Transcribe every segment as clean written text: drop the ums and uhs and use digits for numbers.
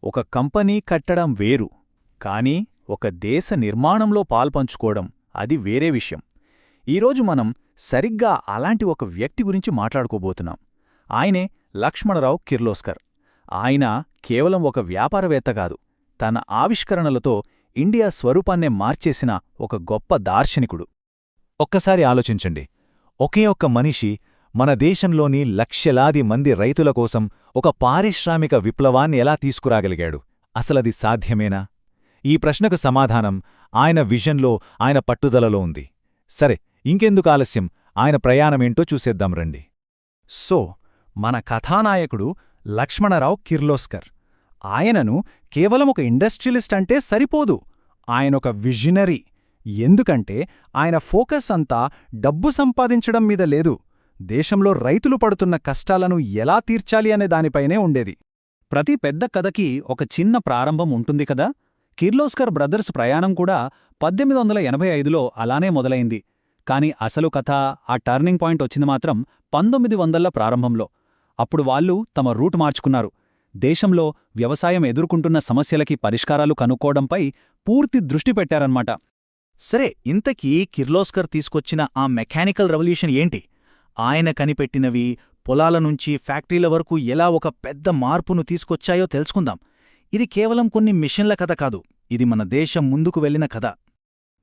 ఒక కంపెనీ కట్టడం వేరు, కానీ ఒక దేశ నిర్మాణంలో పాల్పంచుకోవడం అది వేరే విషయం. ఈరోజు మనం సరిగ్గా అలాంటి ఒక వ్యక్తి గురించి మాట్లాడుకోబోతున్నాం. ఆయనే లక్ష్మణరావు కిర్లోస్కర్. ఆయన కేవలం ఒక వ్యాపారవేత్త కాదు, తన ఆవిష్కరణలతో ఇండియా స్వరూపాన్నే మార్చేసిన ఒక గొప్ప దార్శనికుడు. ఒక్కసారి ఆలోచించండి, ఒకే ఒక్క మనిషి మన దేశంలోని లక్షలాది మంది రైతుల కోసం ఒక పారిశ్రామిక విప్లవాన్ని ఎలా తీసుకురాగలిగాడు? అసలది సాధ్యమేనా? ఈ ప్రశ్నకు సమాధానం ఆయన విజన్లో, ఆయన పట్టుదలలో ఉంది. సరే, ఇంకెందుకు ఆలస్యం, ఆయన ప్రయాణమేంటో చూసేద్దాం రండి. సో మన కథానాయకుడు లక్ష్మణరావు కిర్లోస్కర్. ఆయనను కేవలం ఒక ఇండస్ట్రియలిస్ట్ అంటే సరిపోదు, ఆయనొక విజనరీ. ఎందుకంటే ఆయన ఫోకస్ అంతా డబ్బు సంపాదించడం మీద లేదు, దేశంలో రైతులు పడుతున్న కష్టాలను ఎలా తీర్చాలి అనే దానిపైనే ఉండేది. ప్రతి పెద్ద కథకి ఒక చిన్న ప్రారంభం ఉంటుంది కదా. కిర్లోస్కర్ బ్రదర్స్ ప్రయాణం కూడా 1885లో అలానే మొదలైంది. కాని అసలు కథ, ఆ టర్నింగ్ పాయింట్ వచ్చింది మాత్రం 1900ల ప్రారంభంలో. అప్పుడు వాళ్ళు తమ రూట్ మార్చుకున్నారు. దేశంలో వ్యవసాయం ఎదుర్కొంటున్న సమస్యలకి పరిష్కారాలు కనుక్కోవడంపై పూర్తి దృష్టి పెట్టారన్నమాట. సరే, ఇంతకీ కిర్లోస్కర్ తీసుకొచ్చిన ఆ మెకానికల్ రెవల్యూషన్ ఏంటి? ఆయన కనిపెట్టినవి పొలాల నుంచి ఫ్యాక్టరీల వరకు ఎలా ఒక పెద్ద మార్పును తీసుకొచ్చాయో తెలుసుకుందాం. ఇది కేవలం కొన్ని మిషన్ల కథ కాదు, ఇది మన దేశం ముందుకు వెళ్లిన కథ.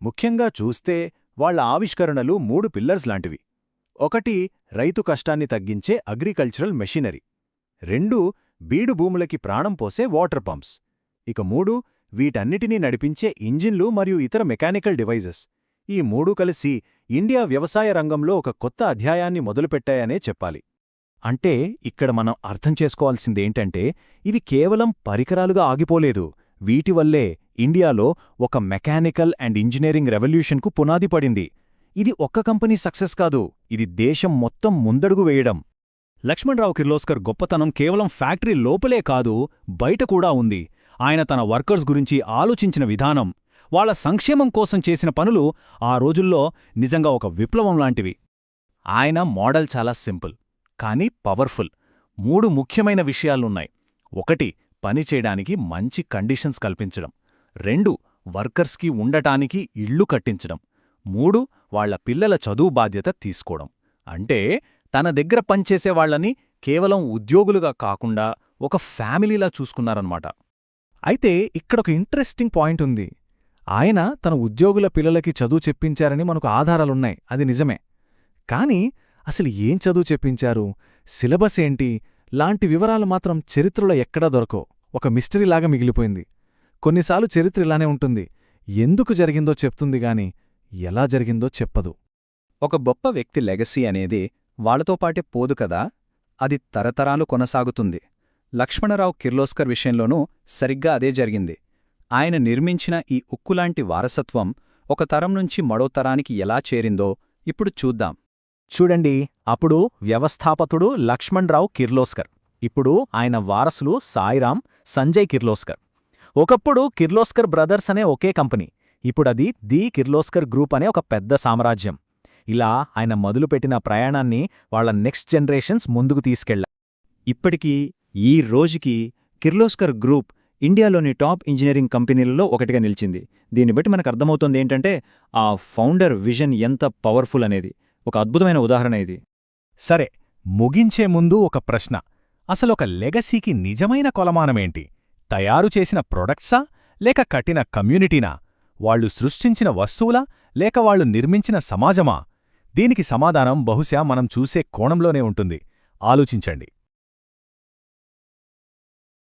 ముఖ్యంగా చూస్తే వాళ్ల ఆవిష్కరణలు 3 పిల్లర్స్ లాంటివి. 1 రైతు కష్టాన్ని తగ్గించే అగ్రికల్చరల్ మెషినరీ, 2 బీడు భూములకి ప్రాణం పోసే వాటర్ పంప్స్, ఇక 3 వీటన్నిటినీ నడిపించే ఇంజిన్లు మరియు ఇతర మెకానికల్ డివైజెస్. ఈ 3 కలిసి ఇండియా వ్యవసాయ రంగంలో ఒక కొత్త అధ్యాయాన్ని మొదలుపెట్టాయనే చెప్పాలి. అంటే ఇక్కడ మనం అర్థం చేసుకోవాల్సిందేంటంటే, ఇవి కేవలం పరికరాలుగా ఆగిపోలేదు, వీటివల్లే ఇండియాలో ఒక మెకానికల్ అండ్ ఇంజనీరింగ్ రెవల్యూషన్కు పునాది పడింది. ఇది ఒక్క కంపెనీ సక్సెస్ కాదు, ఇది దేశం మొత్తం ముందడుగు వేయడం. లక్ష్మణరావు కిర్లోస్కర్ గొప్పతనం కేవలం ఫ్యాక్టరీ లోపలే కాదు, బయట కూడా ఉంది. ఆయన తన వర్కర్స్ గురించి ఆలోచించిన విధానం, వాళ్ల సంక్షేమం కోసం చేసిన పనులు ఆ రోజుల్లో నిజంగా ఒక విప్లవం లాంటివి. ఆయన మోడల్ చాలా సింపుల్ కానీ పవర్ఫుల్. 3 ముఖ్యమైన విషయాలున్నాయి. 1 పనిచేయడానికి మంచి కండిషన్స్ కల్పించడం, 2 వర్కర్స్కి ఉండటానికి ఇళ్లు కట్టించడం, 3 వాళ్ల పిల్లల చదువు బాధ్యత తీసుకోవడం. అంటే తన దగ్గర పనిచేసేవాళ్లని కేవలం ఉద్యోగులుగా కాకుండా ఒక ఫ్యామిలీలా చూసుకున్నారన్నమాట. అయితే ఇక్కడొక ఇంట్రెస్టింగ్ పాయింట్ ఉంది. ఆయన తన ఉద్యోగుల పిల్లలకి చదువు చెప్పించారని మనకు ఆధారాలున్నాయి, అది నిజమే. కాని అసలు ఏం చదువు చెప్పించారు, సిలబస్ ఏంటి లాంటి వివరాలు మాత్రం చరిత్రలో ఎక్కడా దొరకవు. ఒక మిస్టరీలాగా మిగిలిపోయింది. కొన్నిసార్లు చరిత్ర ఇలానే ఉంటుంది, ఎందుకు జరిగిందో చెప్తుంది గాని ఎలా జరిగిందో చెప్పదు. ఒక గొప్ప వ్యక్తి లెగసీ అనేది వాళ్లతో పాటే పోదు కదా, అది తరతరాలు కొనసాగుతుంది. లక్ష్మణరావు కిర్లోస్కర్ విషయంలోనూ సరిగ్గా అదే జరిగింది. ఆయన నిర్మించిన ఈ ఉక్కులాంటి వారసత్వం ఒక తరం నుంచి మరో తరానికి ఎలా చేరిందో ఇప్పుడు చూద్దాం. చూడండి, అప్పుడు వ్యవస్థాపకుడు లక్ష్మణరావు కిర్లోస్కర్, ఇప్పుడు ఆయన వారసులు సాయిరాం, సంజయ్ కిర్లోస్కర్. ఒకప్పుడు కిర్లోస్కర్ బ్రదర్స్ అనే ఒకే కంపెనీ, ఇప్పుడది ది కిర్లోస్కర్ గ్రూప్ అనే ఒక పెద్ద సామ్రాజ్యం. ఇలా ఆయన మొదలుపెట్టిన ప్రయాణాన్ని వాళ్ల నెక్స్ట్ జనరేషన్స్ ముందుకు తీసుకెళ్లారు. ఇప్పటికీ ఈ రోజుకి కిర్లోస్కర్ గ్రూప్ ఇండియాలోని టాప్ ఇంజనీరింగ్ కంపెనీలలో ఒకటిగా నిలిచింది. దీన్ని బట్టి మనకు అర్థమవుతోంది ఏంటంటే, ఆ ఫౌండర్ విజన్ ఎంత పవర్ఫుల్ అనేది ఒక అద్భుతమైన ఉదాహరణ ఇది. సరే, ముగించే ముందు ఒక ప్రశ్న. అసలొక లెగసీకి నిజమైన కొలమానమేంటి? తయారు చేసిన ప్రొడక్ట్సా, లేక కట్టిన కమ్యూనిటీనా? వాళ్లు సృష్టించిన వస్తువులా, లేక వాళ్లు నిర్మించిన సమాజమా? దీనికి సమాధానం బహుశా మనం చూసే కోణంలోనే ఉంటుంది. ఆలోచించండి.